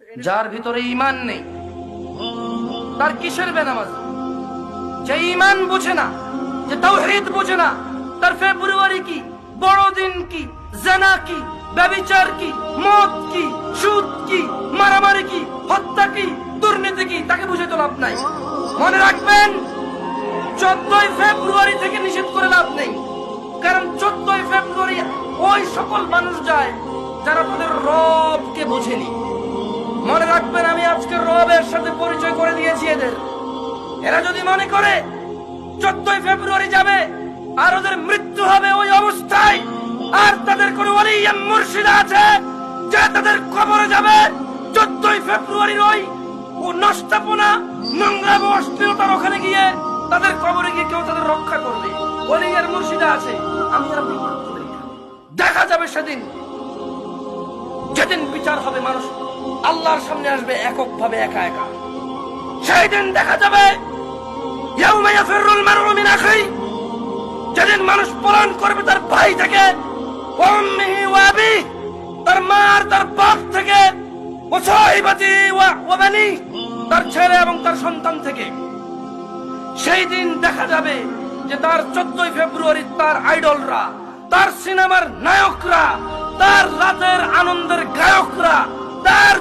যার ভিতরে ঈমান নেই তার কিসের বেনামাজ? যে ঈমান বোঝে না, যে তাওহীদ বোঝে না, তার ফেব্রুয়ারি কি, বড়দিন কি, জিনা কি, ব্যভিচার কি, মদ কি, সুদ কি, মারামারি কি, হত্যা কি, দুর্নীতি কি, তাকে বুঝে তো লাভ নাই। মনে রাখবেন, 14 ফেব্রুয়ারি থেকে নিষেধ করে লাভ নেই। কারণ 14 ফেব্রুয়ারি ওই সকল মানুষ যায় যারা তাদের রবকে বোঝেনি। মনে রাখবেন, আমি আজকে রবের সাথে পরিচয় করে দিয়েছি এদের। এরা যদি মনে করে 14 ফেব্রুয়ারি যাবে আর ওদের মৃত্যু হবে ওই অবস্থায়, আর তাদের কোন ওলি মুর্শিদ আছে যে তাদের কবরে যাবে 14 ফেব্রুয়ারির ওই নষ্টাপনা, নোংরা অশ্লীলতার ওখানে গিয়ে তাদের কবরে গিয়ে কেউ তাদের রক্ষা করবে? ওলি মুর্শিদ আছে, আমি আর আপনি দেখা যাবে সেদিন, যেদিন বিচার হবে, মানুষ আল্লাহর সামনে আসবে এককভাবে, একা একা। সেই দিন দেখা যাবে ইয়াউমা ইয়াফিরুল মারউ মিন আখিহি, যেদিন মানুষ পলায়ন করবে তার ভাই থেকে, ওয়া উম্মিহি ওয়া আবিহি, তার মা আর তার বাপ থেকে, ওয়া সাহিবাতি ওয়া বানি, তার ছেলে এবং তার সন্তান থেকে। সেই দিন দেখা যাবে যে তার 14 ফেব্রুয়ারি তার আইডলরা, তার সিনেমার নায়করা, তার রাতের আনন্দের গায়করা, তার